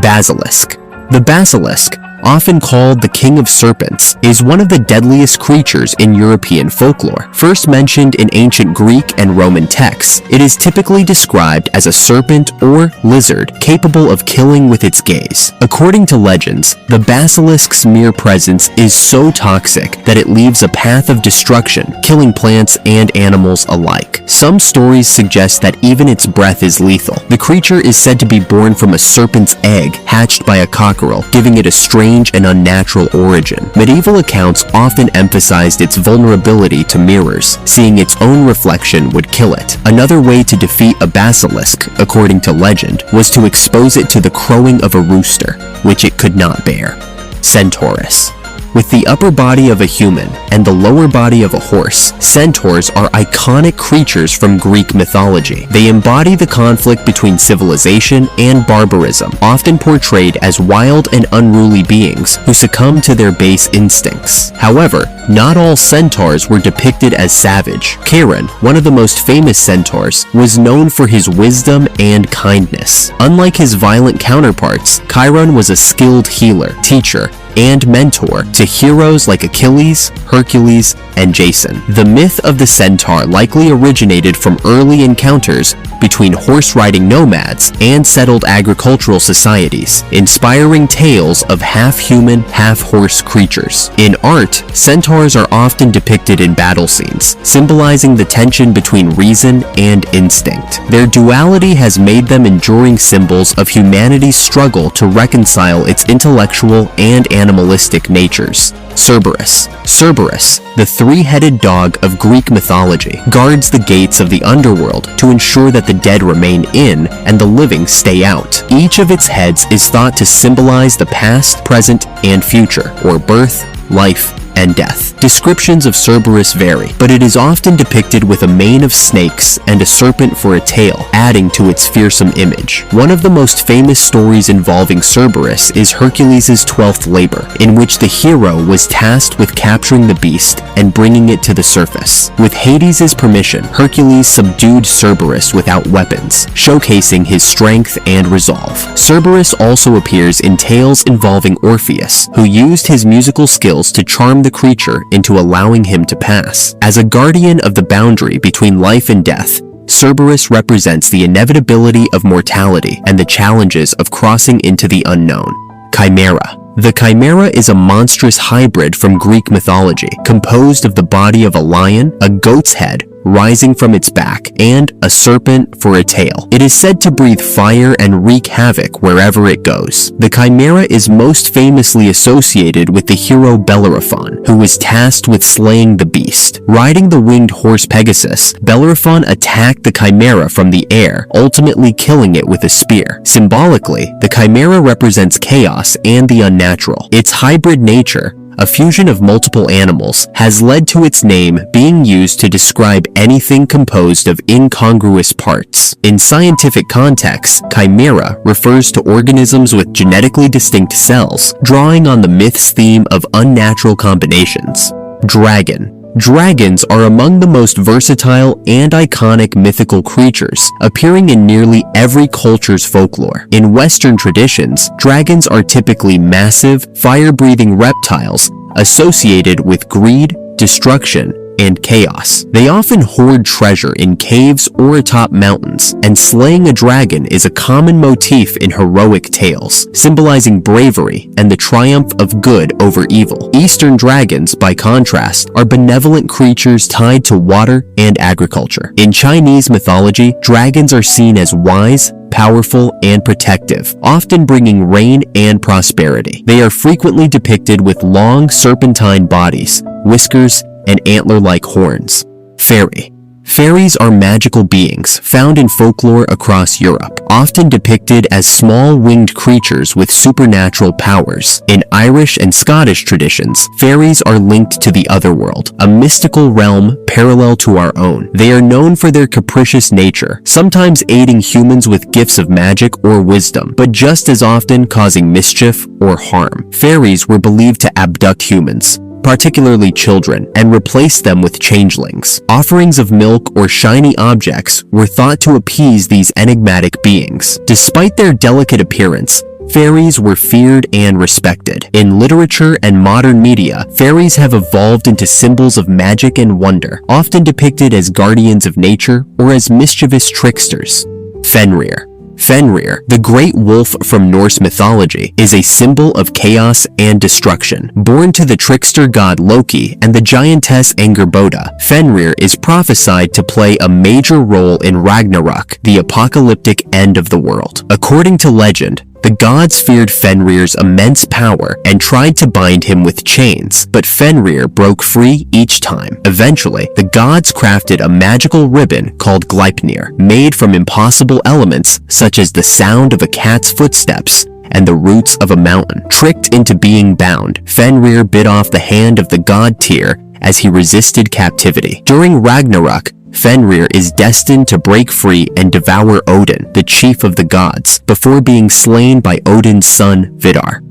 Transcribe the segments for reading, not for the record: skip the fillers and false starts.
Basilisk. The basilisk, often called the King of Serpents, is one of the deadliest creatures in European folklore. First mentioned in ancient Greek and Roman texts, it is typically described as a serpent or lizard capable of killing with its gaze. According to legends, the basilisk's mere presence is so toxic that it leaves a path of destruction, killing plants and animals alike. Some stories suggest that even its breath is lethal. The creature is said to be born from a serpent's egg hatched by a cockerel, giving it a strange and unnatural origin. Medieval accounts often emphasized its vulnerability to mirrors, seeing its own reflection would kill it. Another way to defeat a basilisk, according to legend, was to expose it to the crowing of a rooster, which it could not bear. Centaurus. With the upper body of a human and the lower body of a horse, centaurs are iconic creatures from Greek mythology. They embody the conflict between civilization and barbarism, often portrayed as wild and unruly beings who succumb to their base instincts. However, not all centaurs were depicted as savage. Charon, one of the most famous centaurs, was known for his wisdom and kindness. Unlike his violent counterparts, Chiron was a skilled healer, teacher, and mentor to heroes like Achilles, Hercules, and Jason. The myth of the centaur likely originated from early encounters between horse-riding nomads and settled agricultural societies, inspiring tales of half-human, half-horse creatures. In art, centaurs are often depicted in battle scenes, symbolizing the tension between reason and instinct. Their duality has made them enduring symbols of humanity's struggle to reconcile its intellectual and animalistic natures. Cerberus. Cerberus, the three-headed dog of Greek mythology, guards the gates of the underworld to ensure that the dead remain in and the living stay out. Each of its heads is thought to symbolize the past, present, and future, or birth, life, and death. Descriptions of Cerberus vary, but it is often depicted with a mane of snakes and a serpent for a tail, adding to its fearsome image. One of the most famous stories involving Cerberus is Hercules' 12th labor, in which the hero was tasked with capturing the beast and bringing it to the surface. With Hades' permission, Hercules subdued Cerberus without weapons, showcasing his strength and resolve. Cerberus also appears in tales involving Orpheus, who used his musical skills to charm the creature into allowing him to pass. As a guardian of the boundary between life and death, Cerberus represents the inevitability of mortality and the challenges of crossing into the unknown. Chimera. The chimera is a monstrous hybrid from Greek mythology, composed of the body of a lion, a goat's head rising from its back, and a serpent for a tail. It is said to breathe fire and wreak havoc wherever it goes. The chimera is most famously associated with the hero Bellerophon, who was tasked with slaying the beast. Riding the winged horse Pegasus, Bellerophon attacked the chimera from the air, ultimately killing it with a spear. Symbolically, the chimera represents chaos and the unnatural. Its hybrid nature, a fusion of multiple animals, has led to its name being used to describe anything composed of incongruous parts. In scientific contexts, chimera refers to organisms with genetically distinct cells, drawing on the myth's theme of unnatural combinations. Dragon. Dragons are among the most versatile and iconic mythical creatures, appearing in nearly every culture's folklore. In Western traditions, dragons are typically massive, fire-breathing reptiles associated with greed, destruction, and chaos. They often hoard treasure in caves or atop mountains, and slaying a dragon is a common motif in heroic tales, symbolizing bravery and the triumph of good over evil. Eastern dragons, by contrast, are benevolent creatures tied to water and agriculture. In Chinese mythology, dragons are seen as wise, powerful, and protective, often bringing rain and prosperity. They are frequently depicted with long serpentine bodies, whiskers, and antler-like horns. Fairy. Fairies are magical beings found in folklore across Europe, often depicted as small winged creatures with supernatural powers. In Irish and Scottish traditions, fairies are linked to the otherworld, a mystical realm parallel to our own. They are known for their capricious nature, sometimes aiding humans with gifts of magic or wisdom, but just as often causing mischief or harm. Fairies were believed to abduct humans, particularly children, and replace them with changelings. Offerings of milk or shiny objects were thought to appease these enigmatic beings. Despite their delicate appearance, Fairies were feared and respected. In literature and modern media, fairies have evolved into symbols of magic and wonder, often depicted as guardians of nature or as mischievous tricksters. Fenrir. Fenrir, the great wolf from Norse mythology, is a symbol of chaos and destruction. Born to the trickster god Loki and the giantess Angerboda, Fenrir is prophesied to play a major role in Ragnarok, the apocalyptic end of the world. According to legend, the gods feared Fenrir's immense power and tried to bind him with chains, but Fenrir broke free each time. Eventually, the gods crafted a magical ribbon called Gleipnir, made from impossible elements such as the sound of a cat's footsteps and the roots of a mountain. Tricked into being bound, Fenrir bit off the hand of the god Tyr as he resisted captivity. During Ragnarok, Fenrir is destined to break free and devour Odin, the chief of the gods, before being slain by Odin's son Vidar.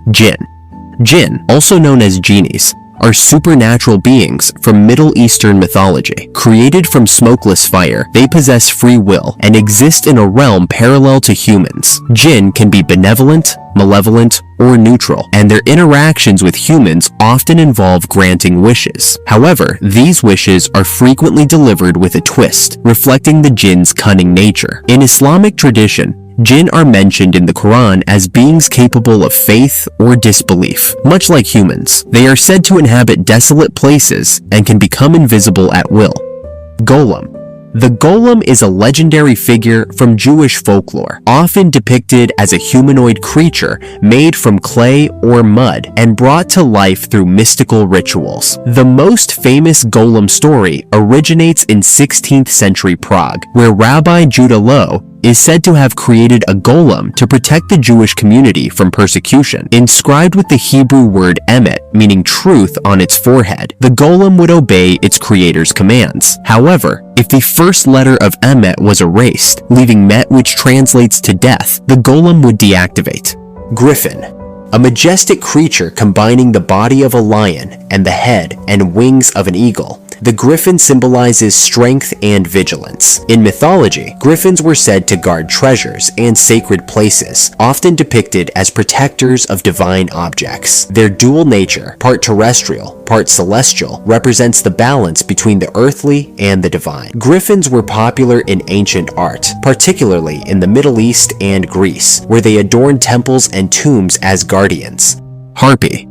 Jinn. Jinn, also known as genies, are supernatural beings from Middle Eastern mythology. Created from smokeless fire, they possess free will and exist in a realm parallel to humans. Jinn can be benevolent, malevolent, or neutral, and their interactions with humans often involve granting wishes. However, these wishes are frequently delivered with a twist, reflecting the jinn's cunning nature. In Islamic tradition, jinn are mentioned in the Quran as beings capable of faith or disbelief. Much like humans, they are said to inhabit desolate places and can become invisible at will. Golem. The golem is a legendary figure from Jewish folklore, often depicted as a humanoid creature made from clay or mud and brought to life through mystical rituals. The most famous golem story originates in 16th century Prague, where Rabbi Judah Loew is said to have created a golem to protect the Jewish community from persecution. Inscribed with the Hebrew word emet, meaning truth, on its forehead, the golem would obey its creator's commands. However, if the first letter of emet was erased, leaving met, which translates to death, the golem would deactivate. Griffin. A majestic creature combining the body of a lion and the head and wings of an eagle, the griffin symbolizes strength and vigilance. In mythology, griffins were said to guard treasures and sacred places, often depicted as protectors of divine objects. Their dual nature, part terrestrial, part celestial, represents the balance between the earthly and the divine. Griffins were popular in ancient art, particularly in the Middle East and Greece, where they adorned temples and tombs as guardians. Harpy.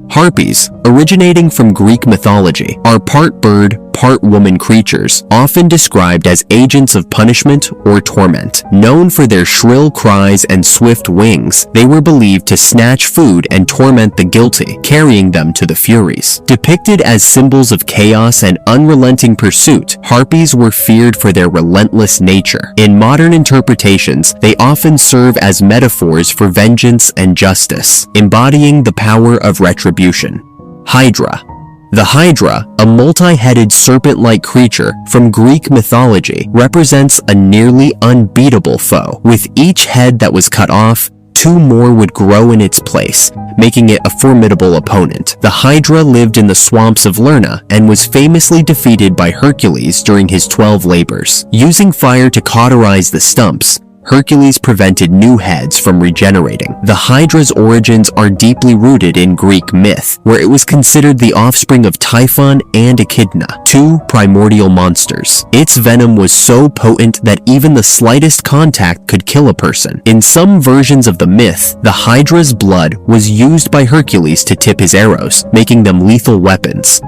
Harpies, originating from Greek mythology, are part bird, part woman creatures, often described as agents of punishment or torment. Known for their shrill cries and swift wings, they were believed to snatch food and torment the guilty, carrying them to the Furies. Depicted as symbols of chaos and unrelenting pursuit, harpies were feared for their relentless nature. In modern interpretations, they often serve as metaphors for vengeance and justice, embodying the power of retribution. Hydra. The Hydra, a multi-headed serpent-like creature from Greek mythology, represents a nearly unbeatable foe. With each head that was cut off, 2 more would grow in its place, making it a formidable opponent. The Hydra lived in the swamps of Lerna and was famously defeated by Hercules during his 12 labors. Using fire to cauterize the stumps, Hercules prevented new heads from regenerating. The Hydra's origins are deeply rooted in Greek myth, where it was considered the offspring of Typhon and Echidna, 2 primordial monsters. Its venom was so potent that even the slightest contact could kill a person. In some versions of the myth, the Hydra's blood was used by Hercules to tip his arrows, making them lethal weapons.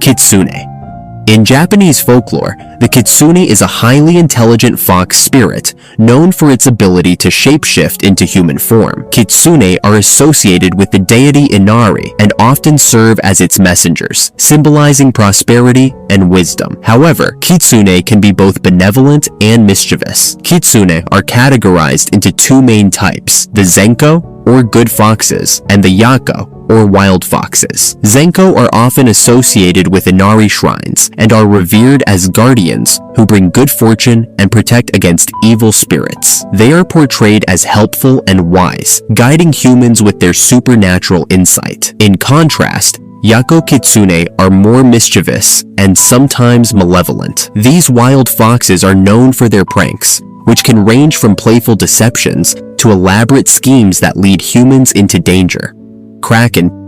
Kitsune. In Japanese folklore, the kitsune is a highly intelligent fox spirit, known for its ability to shapeshift into human form. Kitsune are associated with the deity Inari and often serve as its messengers, symbolizing prosperity and wisdom. However, kitsune can be both benevolent and mischievous. Kitsune are categorized into 2 main types: the zenko, or good foxes, and the yako, or wild foxes. Zenko are often associated with Inari shrines and are revered as guardians who bring good fortune and protect against evil spirits. They are portrayed as helpful and wise, guiding humans with their supernatural insight. In contrast, Yako kitsune are more mischievous and sometimes malevolent. These wild foxes are known for their pranks, which can range from playful deceptions to elaborate schemes that lead humans into danger. Kraken.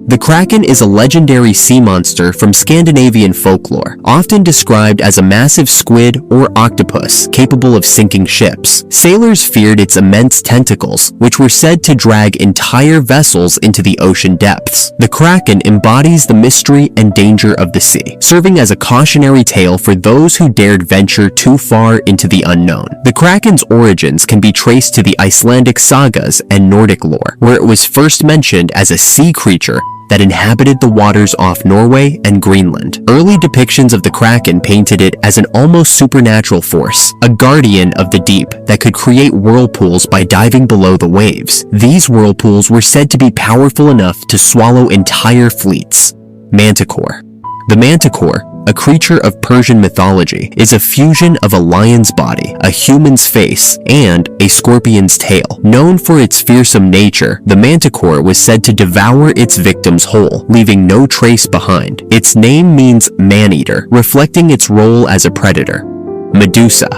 The Kraken is a legendary sea monster from Scandinavian folklore, often described as a massive squid or octopus capable of sinking ships. Sailors feared its immense tentacles, which were said to drag entire vessels into the ocean depths. The Kraken embodies the mystery and danger of the sea, serving as a cautionary tale for those who dared venture too far into the unknown. The Kraken's origins can be traced to the Icelandic sagas and Nordic lore, where it was first mentioned as a sea creature that inhabited the waters off Norway and Greenland. Early depictions of the Kraken painted it as an almost supernatural force, a guardian of the deep that could create whirlpools by diving below the waves. These whirlpools were said to be powerful enough to swallow entire fleets. Manticore. The manticore, a creature of Persian mythology, is a fusion of a lion's body, a human's face, and a scorpion's tail. Known for its fearsome nature, the manticore was said to devour its victims whole, leaving no trace behind. Its name means man-eater, reflecting its role as a predator. Medusa.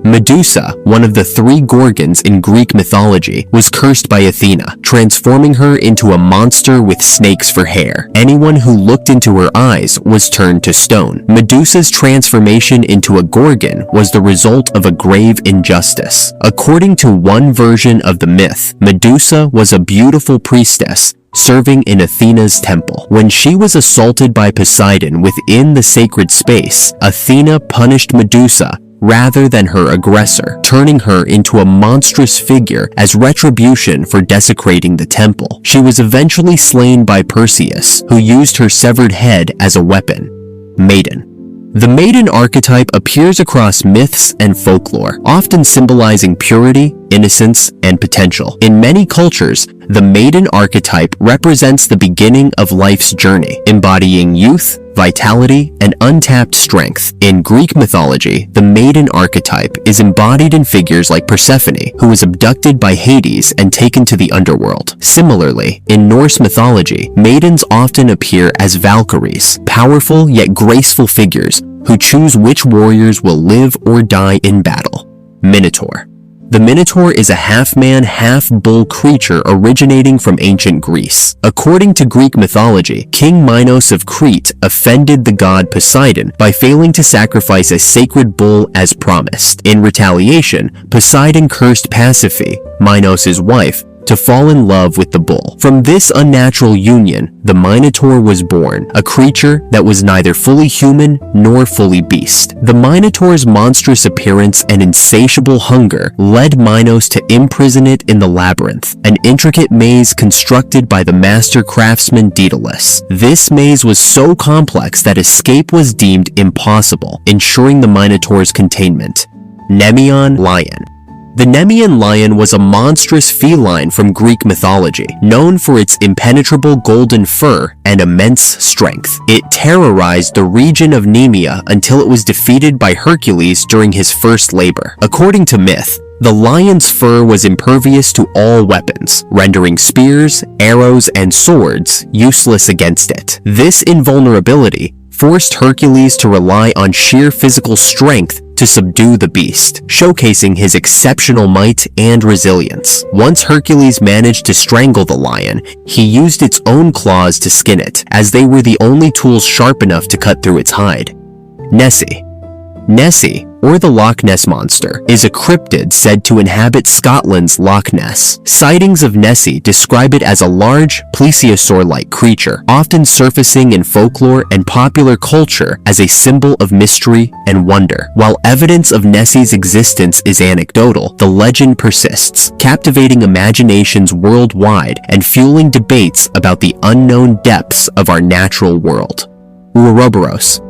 Medusa, one of the three Gorgons in Greek mythology, was cursed by Athena, transforming her into a monster with snakes for hair. Anyone who looked into her eyes was turned to stone. Medusa's transformation into a Gorgon was the result of a grave injustice. According to one version of the myth, Medusa was a beautiful priestess serving in Athena's temple. When she was assaulted by Poseidon within the sacred space, Athena punished Medusa rather than her aggressor, turning her into a monstrous figure as retribution for desecrating the temple. She was eventually slain by Perseus, who used her severed head as a weapon. Maiden. The maiden archetype appears across myths and folklore, often symbolizing purity, innocence, and potential. In many cultures, the maiden archetype represents the beginning of life's journey, embodying youth, vitality, and untapped strength. In Greek mythology, the maiden archetype is embodied in figures like Persephone, who was abducted by Hades and taken to the underworld. Similarly, in Norse mythology, maidens often appear as Valkyries, powerful yet graceful figures who choose which warriors will live or die in battle. Minotaur. The Minotaur is a half-man, half-bull creature originating from ancient Greece. According to Greek mythology, King Minos of Crete offended the god Poseidon by failing to sacrifice a sacred bull as promised. In retaliation, Poseidon cursed Pasiphae, Minos' wife, to fall in love with the bull. From this unnatural union, the Minotaur was born, a creature that was neither fully human nor fully beast. The Minotaur's monstrous appearance and insatiable hunger led Minos to imprison it in the labyrinth, an intricate maze constructed by the master craftsman Daedalus. This maze was so complex that escape was deemed impossible, ensuring the Minotaur's containment. Nemean lion. The Nemean lion was a monstrous feline from Greek mythology, known for its impenetrable golden fur and immense strength. It terrorized the region of Nemea until it was defeated by Hercules during his first labor. According to myth, the lion's fur was impervious to all weapons, rendering spears, arrows, and swords useless against it. This invulnerability forced Hercules to rely on sheer physical strength to subdue the beast, showcasing his exceptional might and resilience. Once Hercules managed to strangle the lion, he used its own claws to skin it, as they were the only tools sharp enough to cut through its hide. Nessie. Nessie, or the Loch Ness Monster, is a cryptid said to inhabit Scotland's Loch Ness. Sightings of Nessie describe it as a large, plesiosaur-like creature, often surfacing in folklore and popular culture as a symbol of mystery and wonder. While evidence of Nessie's existence is anecdotal, the legend persists, captivating imaginations worldwide and fueling debates about the unknown depths of our natural world. Ouroboros.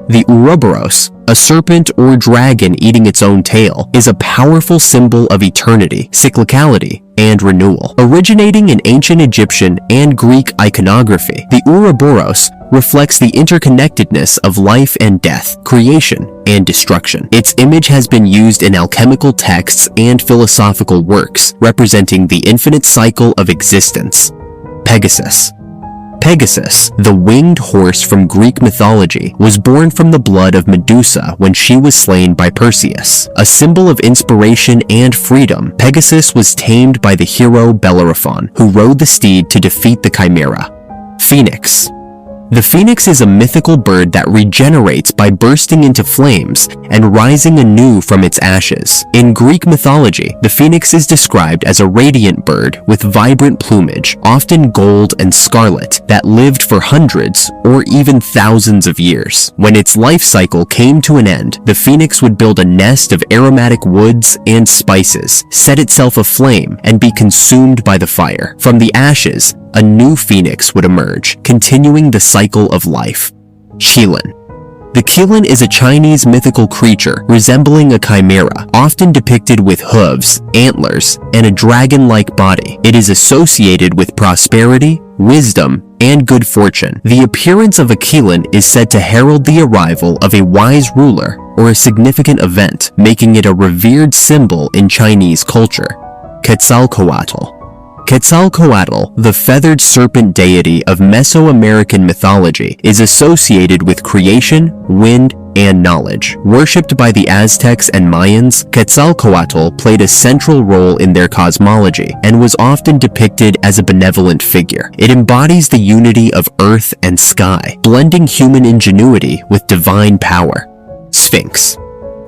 The Ouroboros, a serpent or dragon eating its own tail, is a powerful symbol of eternity, cyclicality, and renewal. Originating in ancient Egyptian and Greek iconography, the Ouroboros reflects the interconnectedness of life and death, creation and destruction. Its image has been used in alchemical texts and philosophical works, representing the infinite cycle of existence. Pegasus. Pegasus, the winged horse from Greek mythology, was born from the blood of Medusa when she was slain by Perseus. A symbol of inspiration and freedom, Pegasus was tamed by the hero Bellerophon, who rode the steed to defeat the Chimera. Phoenix. The phoenix is a mythical bird that regenerates by bursting into flames and rising anew from its ashes. In Greek mythology, the phoenix is described as a radiant bird with vibrant plumage, often gold and scarlet, that lived for hundreds or even thousands of years. When its life cycle came to an end, the phoenix would build a nest of aromatic woods and spices, set itself aflame, and be consumed by the fire. From the ashes, a new phoenix would emerge, continuing the cycle of life. Qilin. The Qilin is a Chinese mythical creature resembling a chimera, often depicted with hooves, antlers, and a dragon-like body. It is associated with prosperity, wisdom, and good fortune. The appearance of a Qilin is said to herald the arrival of a wise ruler or a significant event, making it a revered symbol in Chinese culture. Quetzalcoatl. Quetzalcoatl, the feathered serpent deity of Mesoamerican mythology, is associated with creation, wind, and knowledge. Worshipped by the Aztecs and Mayans, Quetzalcoatl played a central role in their cosmology and was often depicted as a benevolent figure. It embodies the unity of earth and sky, blending human ingenuity with divine power. Sphinx.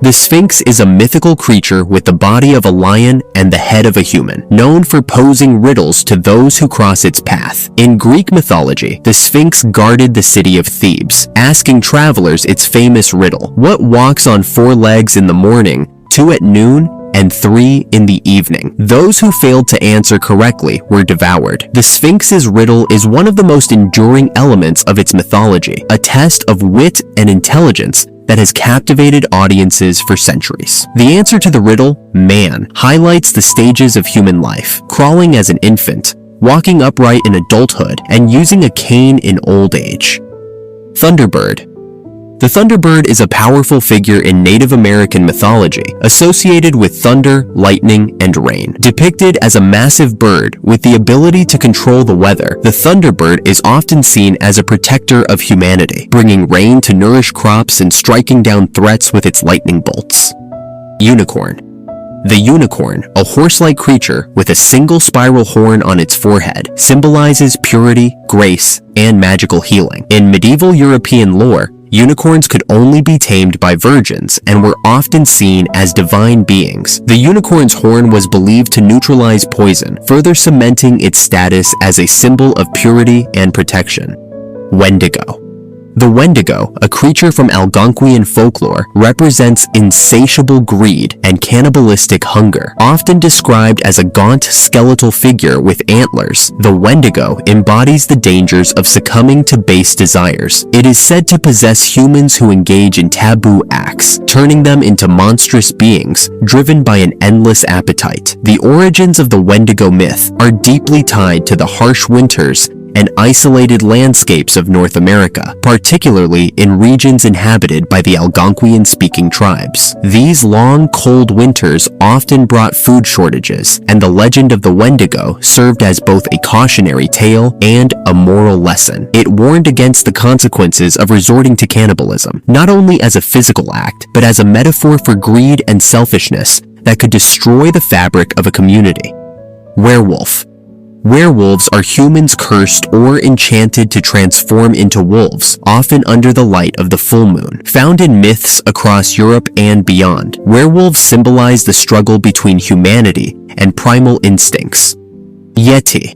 The Sphinx is a mythical creature with the body of a lion and the head of a human, known for posing riddles to those who cross its path. In Greek mythology, the Sphinx guarded the city of Thebes, asking travelers its famous riddle: what walks on 4 legs in the morning, 2 at noon, and 3 in the evening? Those who failed to answer correctly were devoured. The Sphinx's riddle is one of the most enduring elements of its mythology, a test of wit and intelligence that has captivated audiences for centuries. The answer to the riddle, man, highlights the stages of human life: crawling as an infant, walking upright in adulthood, and using a cane in old age. Thunderbird. The Thunderbird is a powerful figure in Native American mythology, associated with thunder, lightning, and rain. Depicted as a massive bird with the ability to control the weather, the Thunderbird is often seen as a protector of humanity, bringing rain to nourish crops and striking down threats with its lightning bolts. Unicorn. The unicorn, a horse-like creature with a single spiral horn on its forehead, symbolizes purity, grace, and magical healing. In medieval European lore, unicorns could only be tamed by virgins and were often seen as divine beings. The unicorn's horn was believed to neutralize poison, further cementing its status as a symbol of purity and protection. Wendigo. The Wendigo, a creature from Algonquian folklore, represents insatiable greed and cannibalistic hunger. Often described as a gaunt skeletal figure with antlers, the Wendigo embodies the dangers of succumbing to base desires. It is said to possess humans who engage in taboo acts, turning them into monstrous beings driven by an endless appetite. The origins of the Wendigo myth are deeply tied to the harsh winters and isolated landscapes of North America, particularly in regions inhabited by the Algonquian-speaking tribes. These long, cold winters often brought food shortages, and the legend of the Wendigo served as both a cautionary tale and a moral lesson. It warned against the consequences of resorting to cannibalism, not only as a physical act, but as a metaphor for greed and selfishness that could destroy the fabric of a community. Werewolf. Werewolves are humans cursed or enchanted to transform into wolves, often under the light of the full moon. Found in myths across Europe and beyond, werewolves symbolize the struggle between humanity and primal instincts. Yeti.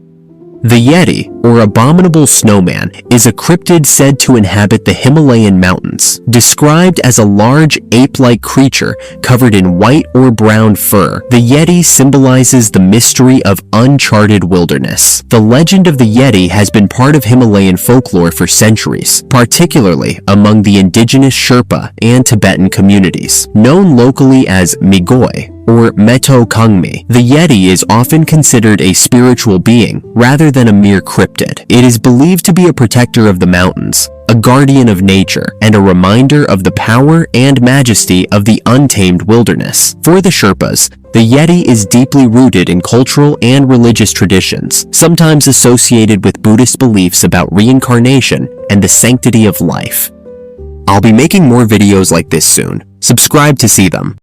The Yeti, or abominable snowman, is a cryptid said to inhabit the Himalayan mountains. Described as a large ape-like creature covered in white or brown fur, the Yeti symbolizes the mystery of uncharted wilderness. The legend of the Yeti has been part of Himalayan folklore for centuries, particularly among the indigenous Sherpa and Tibetan communities. Known locally as Migoi, or Meto Kangmi, the Yeti is often considered a spiritual being rather than a mere cryptid. It is believed to be a protector of the mountains, a guardian of nature, and a reminder of the power and majesty of the untamed wilderness. For the Sherpas, the Yeti is deeply rooted in cultural and religious traditions, sometimes associated with Buddhist beliefs about reincarnation and the sanctity of life. I'll be making more videos like this soon. Subscribe to see them.